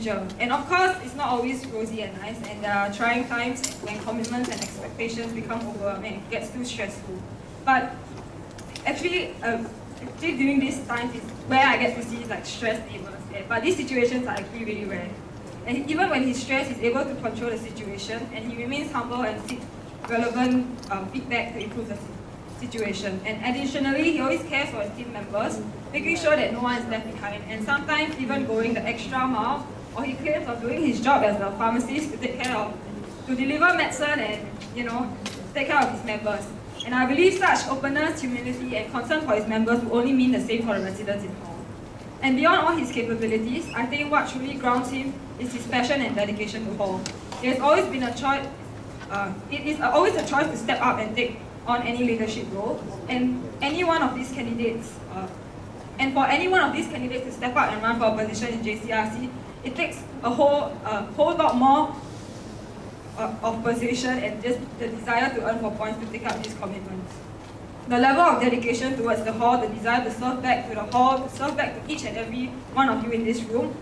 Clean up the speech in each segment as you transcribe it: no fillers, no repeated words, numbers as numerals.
future. And of course, it's not always rosy and nice, and there are trying times when commitments and expectations become overwhelming and it gets too stressful. But actually during these times is where I get to see like stressed Amos. Yeah. But these situations are actually really rare. And even when he's stressed, he's able to control the situation, and he remains humble and seeks relevant feedback to improve the situation. And additionally, he always cares for his team members, making sure that no one is left behind, and sometimes even going the extra mile, or he claims of doing his job as a pharmacist to deliver medicine and, take care of his members. And I believe such openness, humility, and concern for his members will only mean the same for the residents in Hall. And beyond all his capabilities, I think what truly grounds him is his passion and dedication to Hall. It has always been a choice. It is always a choice to step up and take on any leadership role. And any one of these candidates, for any one of these candidates to step up and run for a position in JCRC, it takes a whole lot more of position and just the desire to earn more points to take up these commitments. The level of dedication towards the Hall, the desire to serve back to the Hall, to serve back to each and every one of you in this room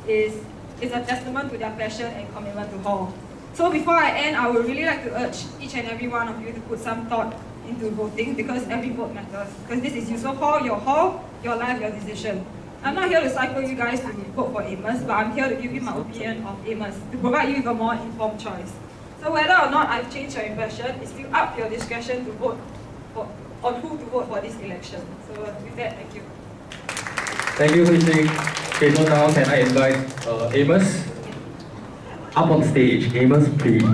is a testament to their passion and commitment to Hall. So before I end, I would really like to urge each and every one of you to put some thought into voting, because every vote matters. Because this is Yusof Hall, your life, your decision. I'm not here to cycle you guys to vote for Amos, but I'm here to give you my opinion of Amos, to provide you with a more informed choice. So whether or not I've changed your impression, it's still up to your discretion to vote on who to vote for this election. So with that, thank you. Thank you, Hui. Okay, so now can I invite Amos up on stage. Amos, please. So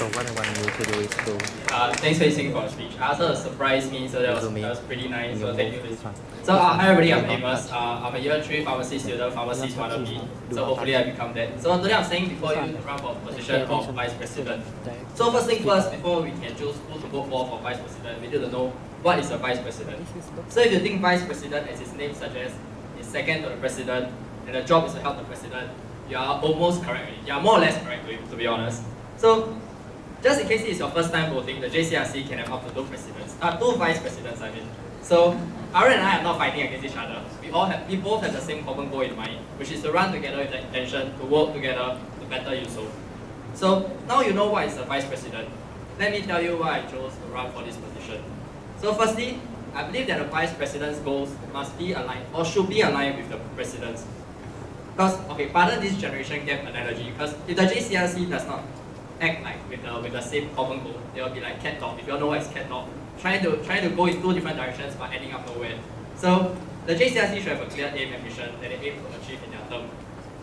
what I want you to do is to... Thanks for listening for the speech. Also surprised me, so that was pretty nice. So thank you. So hi everybody, I'm Amos. I'm a year 3 pharmacy student, pharmacist wannabe. So hopefully I become that. So today I'm saying before you run for position of vice president. So first thing first, before we can choose who to vote for vice president, we need to know what is a vice president. So if you think vice president, as his name suggests, is second to the president, and the job is to help the president, you are almost correct. You are more or less correct, to be honest. So just in case it's your first time voting, the JCRC can have up to 2 presidents, 2 vice presidents, I mean. So Aaron and I are not fighting against each other. We both have the same common goal in mind, which is to run together with the intention to work together to better Yusof. So now you know what is a vice president. Let me tell you why I chose to run for this position. So firstly, I believe that the vice president's goals must be aligned or should be aligned with the president's. Because, okay, pardon this generation gap analogy, because if the JCRC does not act like with the same common goal, they will be like cat dog. If you all know what is cat dog, trying to go in 2 different directions but ending up nowhere. So the JCRC should have a clear aim and mission that they aim to achieve in their term.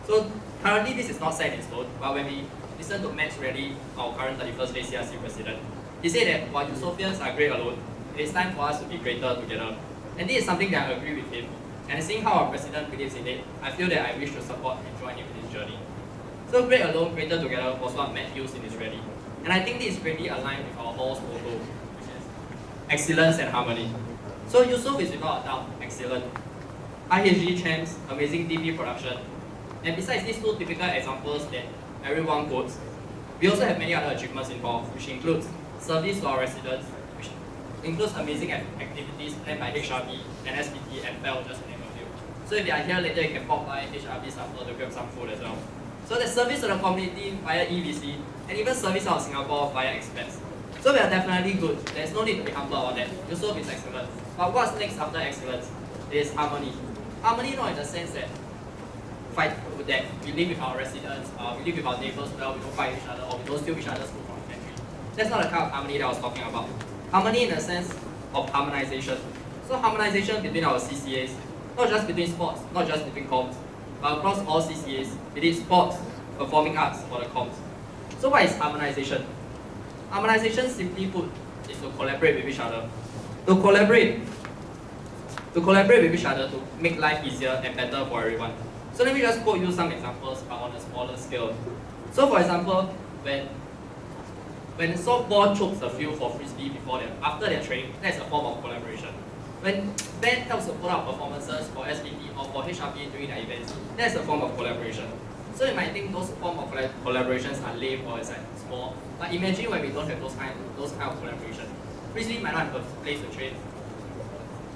So currently this is not set in stone, but when we listen to Max Reddy, our current 31st JCRC president, he said that while Yusofians are great alone, it is time for us to be greater together. And this is something that I agree with him. And seeing how our president believes in it, I feel that I wish to support and join him in this journey. So great alone, greater together was what Matt used in his rally. And I think this is greatly aligned with our Hall's motto, which is excellence and harmony. So Yusof is without a doubt excellent. IHG champs, amazing TV production. And besides these 2 typical examples that everyone quotes, we also have many other achievements involved, which includes service to our residents, which includes amazing activities planned by HRB and SPT and FEL, just to name a few. So if you are here later, you can pop by HRB supper to grab some food as well. So there's service to the community via EVC, and even service out of Singapore via expense. So we are definitely good. There's no need to be humble about that. Yusof is excellent. But what's next after excellence is harmony. Harmony not in the sense that we live with our residents, we live with our neighbors well, we don't fight each other, or we don't steal each other's food from the pantry. That's not the kind of harmony that I was talking about. Harmony in the sense of harmonization. So harmonization between our CCAs, not just between sports, not just between comms, but across all CCAs, be it sports, performing arts, or the comms. So what is harmonization? Harmonization, simply put, is to collaborate with each other. To collaborate with each other to make life easier and better for everyone. So let me just quote you some examples, but on a smaller scale. So for example, when softball chokes the field for frisbee after their training, that's a form of collaboration. When band helps to put out performances for SPT or for HRB during their events, that's a form of collaboration. So you might think those form of collaborations are lame or it's like small, but imagine when we don't have those kind of collaboration. Frisbee might not have a place to train.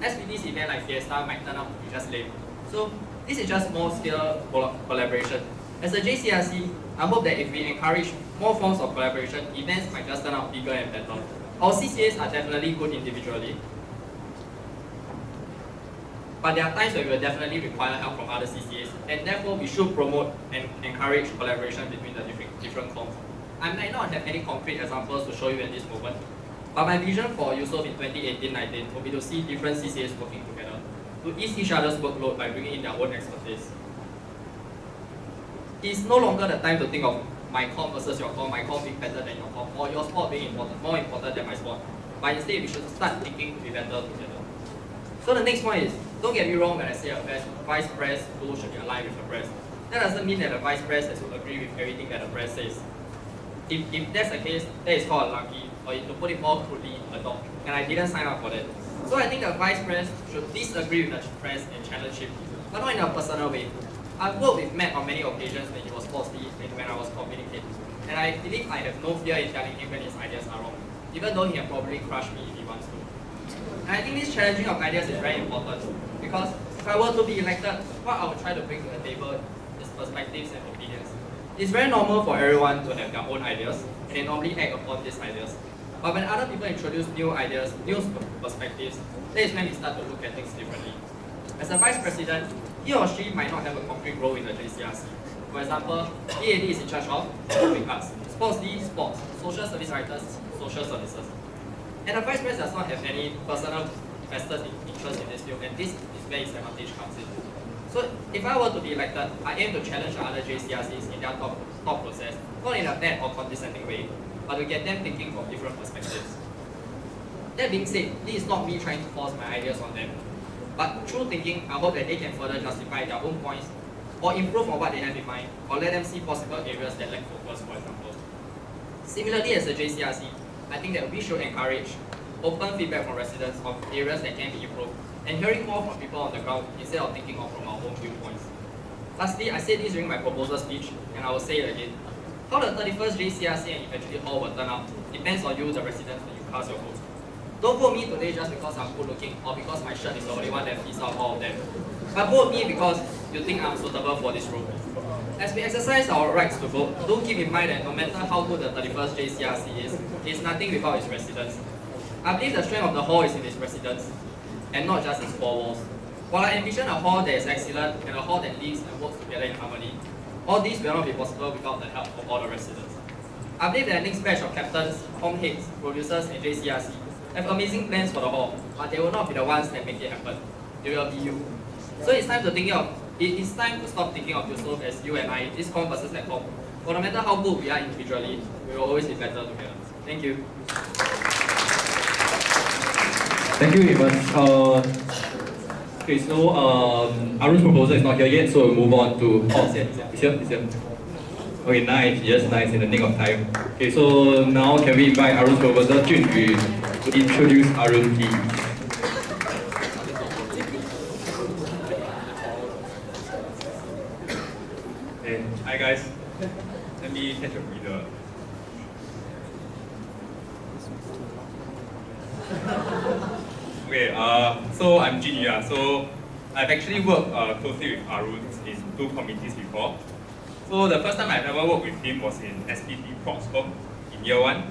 SPT's event like Fiesta might turn out to be just lame. So This is just small scale collaboration. As a JCRC, I hope that if we encourage more forms of collaboration, events might just turn out bigger and better. Our CCAs are definitely good individually, but there are times where we will definitely require help from other CCAs, and therefore we should promote and encourage collaboration between the different forms. I might not have any concrete examples to show you at this moment, but my vision for Yusof in 2018-19 will be to see different CCAs working together, to ease each other's workload by bringing in their own expertise. It's no longer the time to think of my comp versus your comp, my comp being better than your comp, or your sport being more important than my sport. But instead, we should start thinking to be better together. So the next one is, don't get me wrong when I say a vice pres role should be aligned with the press. That doesn't mean that the vice pres has to agree with everything that the press says. If that's the case, that is called a lucky, or to put it more crudely, a dog. And I didn't sign up for that. So I think the vice pres should disagree with the press and challenge him, but not in a personal way. I've worked with Matt on many occasions when he was falsely and when I was communicating. And I believe I have no fear in telling him when his ideas are wrong, even though he can probably crush me if he wants to. And I think this challenging of ideas is very important, because if I were to be elected, what I would try to bring to the table is perspectives and opinions. It's very normal for everyone to have their own ideas, and they normally act upon these ideas. But when other people introduce new ideas, new perspectives, that is when we start to look at things differently. As a vice president, he or she might not have a concrete role in the JCRC. For example, EAD is in charge of public arts, Sports D, sports, social service writers, social services. And the vice president does not have any personal vested interest in this field, and this is where his advantage comes in. So if I were to be elected, I aim to challenge the other JCRCs in their thought process, not in a bad or condescending way, but to get them thinking from different perspectives. That being said, this is not me trying to force my ideas on them. But through thinking, I hope that they can further justify their own points, or improve on what they have in mind, or let them see possible areas that lack focus, for example. Similarly, as a JCRC, I think that we should encourage open feedback from residents of areas that can be improved, and hearing more from people on the ground instead of thinking of from our own viewpoints. Lastly, I said this during my proposal speech, and I will say it again. How the 31st JCRC and eventually all will turn out depends on you, the residents, when you cast your vote. Don't vote me today just because I'm good looking or because my shirt is the only one that fits out all of them. But vote me because you think I'm suitable for this role. As we exercise our rights to vote, do keep in mind that no matter how good the 31st JCRC is, it's nothing without its residents. I believe the strength of the hall is in its residents, and not just its four walls. While I envision a hall that is excellent and a hall that lives and works together in harmony, all these will not be possible without the help of all the residents. I believe that the next batch of captains, home heads, producers, and JCRC have amazing plans for the hall, but they will not be the ones that make it happen. They will be you. So it's time to stop thinking of Yusof as you and I, this comp versus that comp. For no matter how good we are individually, we will always be better together. Thank you. Thank you, Amos. Okay, so Arun's proposal is not here yet, so we'll move on to. Oh, it's here. Okay, nice, yes, nice, in the nick of time. Okay, so now can we invite Arun's proposal, Junyu, to introduce Arun, please. Hey, hi guys. Let me catch a breather. Okay, so I'm Jinyu. So I've actually worked closely with Arun in two committees before. So the first time I've ever worked with him was in SPT Proxco in year 1.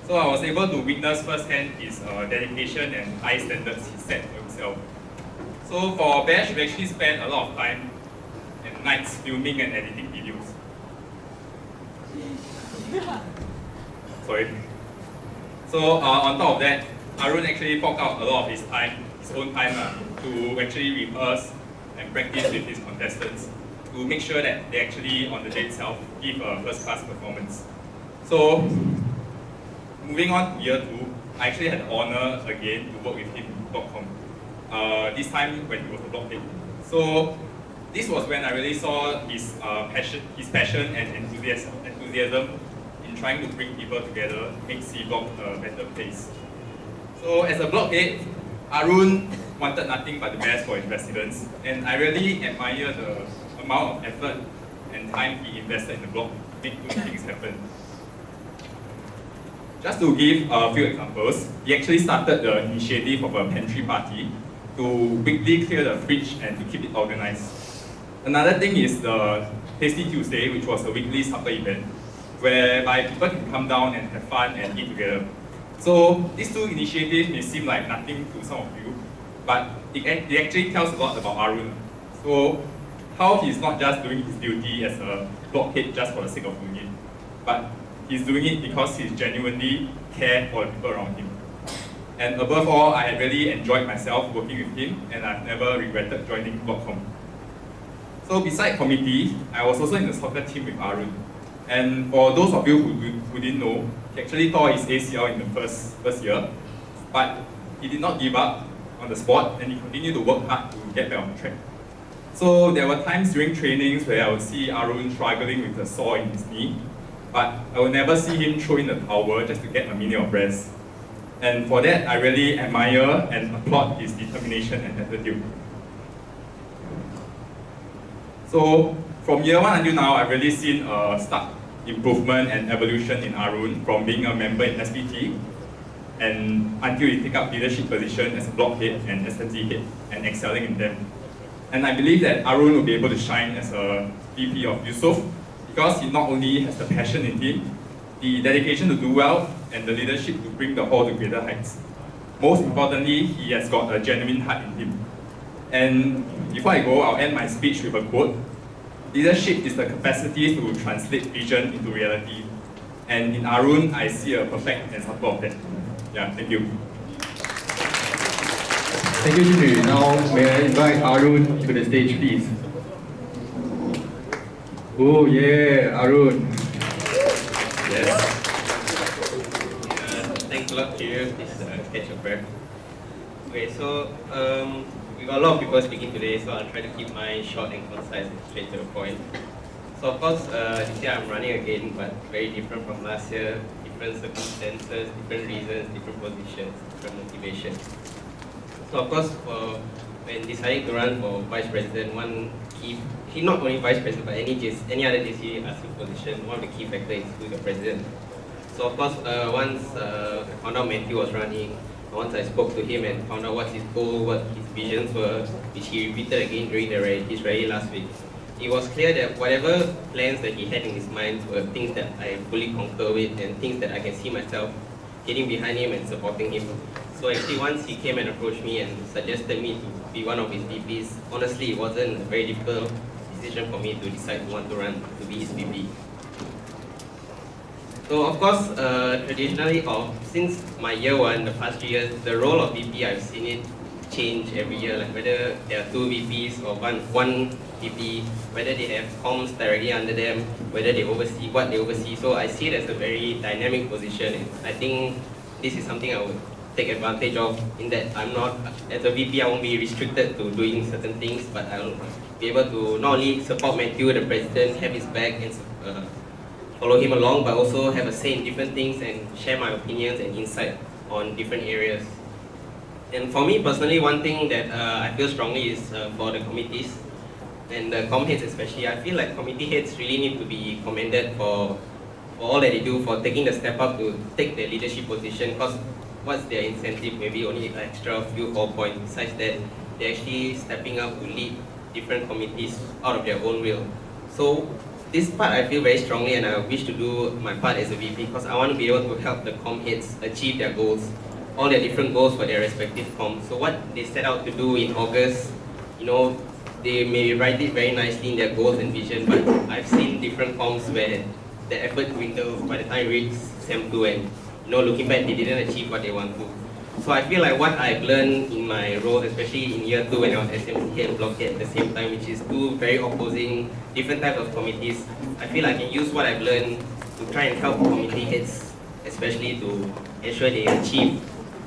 So I was able to witness firsthand his dedication and high standards he set for himself. So for Bash, we actually spent a lot of time and nights filming and editing videos. Sorry. So on top of that, Arun actually forked out a lot of his own time to actually rehearse and practice with his contestants to make sure that they actually, on the day itself, give a first-class performance. So, moving on to year 2, I actually had the honor again to work with him in BlockCom. This time when he was a block head. So, this was when I really saw his passion and enthusiasm in trying to bring people together, make C-Block a better place. So as a block head, Arun wanted nothing but the best for his residents, and I really admire the amount of effort and time he invested in the block to make good things happen. Just to give a few examples, he actually started the initiative of a pantry party to weekly clear the fridge and to keep it organized. Another thing is the Tasty Tuesday, which was a weekly supper event, whereby people can come down and have fun and eat together. So these two initiatives may seem like nothing to some of you, but it actually tells a lot about Arun. So how he's not just doing his duty as a blockhead just for the sake of doing it, but he's doing it because he genuinely cares for the people around him. And above all, I have really enjoyed myself working with him, and I've never regretted joining Blockcom. So beside committee, I was also in the soccer team with Arun. And for those of you who didn't know, he actually tore his ACL in the first year, but he did not give up on the sport, and he continued to work hard to get back on track. So there were times during trainings where I would see Arun struggling with a sore in his knee, but I would never see him throw in the towel just to get a minute of rest. And for that, I really admire and applaud his determination and attitude. So from year one until now, I've really seen a stark improvement and evolution in Arun from being a member in SPT and until he take up leadership position as a block head and SMC head and excelling in them. And I believe that Arun will be able to shine as a VP of Yusof because he not only has the passion in him, the dedication to do well, and the leadership to bring the hall to greater heights. Most importantly, he has got a genuine heart in him. And before I go, I'll end my speech with a quote. Leadership is the capacity to translate vision into reality. And in Arun, I see a perfect example of that. Yeah, thank you. Thank you, Jimmy. Now, may I invite Arun to the stage, please? Oh, yeah, Arun. Yes. Thanks a lot to you. Please catch your breath. Okay, so we got a lot of people speaking today, so I'll try to keep mine short and concise and straight to the point. So of course, this year I'm running again, but very different from last year. Different circumstances, different reasons, different positions, different motivations. So of course, when deciding to run for vice president, one key, not only vice president, but any other JCRC position, one of the key factors is who's the president. So of course, once I found out Matthew was running, once I spoke to him and found out what his goal, what his visions were, which he repeated again during his rally last week, it was clear that whatever plans that he had in his mind were things that I fully concur with and things that I can see myself getting behind him and supporting him. So actually once he came and approached me and suggested me to be one of his VPs, honestly it wasn't a very difficult decision for me to decide to want to run to be his VP. So of course, traditionally, since my year one, the past 3 years, the role of VP, I've seen it change every year, like whether there are 2 VPs or one VP, whether they have comms directly under them, whether they oversee what they oversee. So I see it as a very dynamic position, and I think this is something I would take advantage of, in that I'm not, as a VP, I won't be restricted to doing certain things, but I'll be able to not only support Matthew, the president, have his back and follow him along, but also have a say in different things and share my opinions and insight on different areas. And for me personally, one thing that I feel strongly is for the committees and the com heads especially. I feel like committee heads really need to be commended for all that they do, for taking the step up to take the leadership position, because what's their incentive? Maybe only an extra few 4 points. Besides that, they're actually stepping up to lead different committees out of their own will. So this part I feel very strongly, and I wish to do my part as a VP because I want to be able to help the com heads achieve their goals, all their different goals for their respective comms. So what they set out to do in August, they may write it very nicely in their goals and vision, but I've seen different comms where the effort dwindles by the time we reach SEM 2 and looking back, they didn't achieve what they want to. So I feel like what I've learned in my role, especially in year 2 when I was SMC and block at the same time, which is 2 very opposing, different types of committees, I feel I can use what I've learned to try and help committee heads, especially to ensure they achieve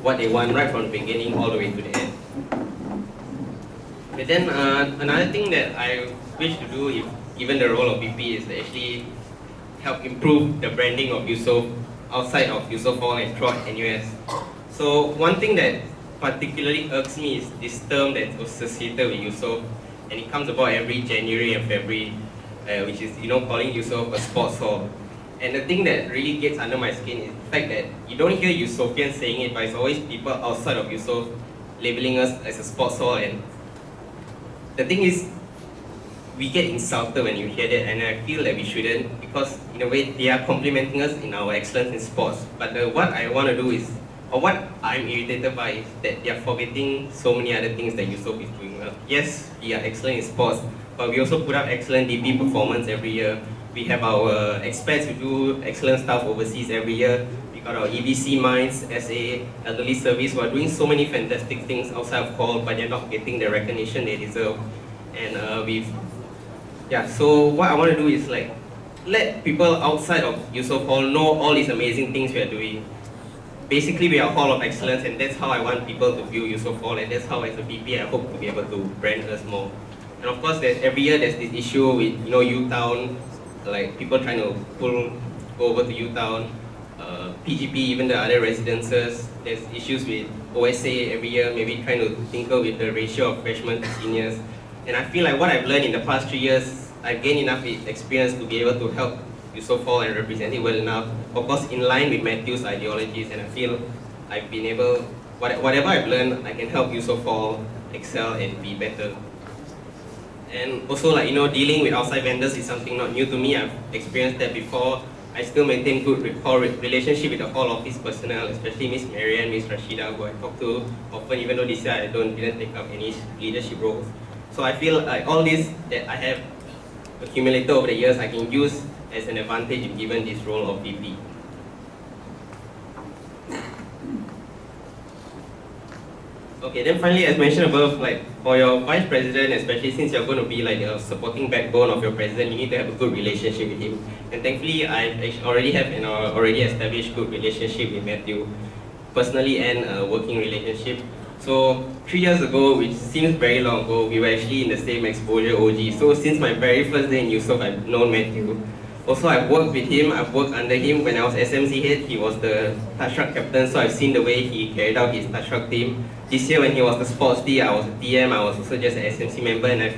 what they want right from the beginning all the way to the end. But then another thing that I wish to do, if given the role of VP, is to actually help improve the branding of Yusof outside of Yusof Hall and throughout NUS. So one thing that particularly irks me is this term that's associated with Yusof, and it comes about every January and February, which is calling Yusof a sports hall. And the thing that really gets under my skin is the fact that you don't hear Yusofians saying it, but it's always people outside of Yusof labeling us as a sports hall, and the thing is, we get insulted when you hear that, and I feel that we shouldn't, because in a way they are complimenting us in our excellence in sports. But what I want to do is, or what I'm irritated by, is that they are forgetting so many other things that Yusof is doing well. Yes, we are excellent in sports, but we also put up excellent DP performance every year. We have our expats who do excellent stuff overseas every year. We got our EBC Minds, SA, Elderly Service, who are doing so many fantastic things outside of hall, but they're not getting the recognition they deserve. And so what I want to do is like, let people outside of Yusof Hall know all these amazing things we are doing. Basically, we are a hall of excellence, and that's how I want people to view Yusof Hall, and that's how as a VP I hope to be able to brand us more. And of course, every year there's this issue with U-Town, like people trying to go over to U-Town, PGP, even the other residences. There's issues with OSA every year, maybe trying to tinker with the ratio of freshmen to seniors. And I feel like what I've learned in the past 3 years, I've gained enough experience to be able to help Yusof Hall and represent it well enough. Of course, in line with Matthew's ideologies, and I feel I've been able, whatever I've learned, I can help Yusof Hall excel and be better. And also, dealing with outside vendors is something not new to me. I've experienced that before. I still maintain good relationship with the hall office personnel, especially Miss Marianne, Miss Rashida, who I talk to often, even though this year I didn't take up any leadership roles. So I feel like all this that I have accumulated over the years, I can use as an advantage given this role of VP. Okay, then finally, as mentioned above, for your vice president, especially since you're going to be the supporting backbone of your president, you need to have a good relationship with him. And thankfully, I already have an already established good relationship with Matthew, personally and a working relationship. So 3 years ago, which seems very long ago, we were actually in the same exposure OG. So since my very first day in Yusof, I've known Matthew. Also, I've worked with him, I've worked under him. When I was SMC head, he was the touch truck captain, so I've seen the way he carried out his touch truck team. This year when he was the sports D, I was a DM, I was also just an SMC member, and I've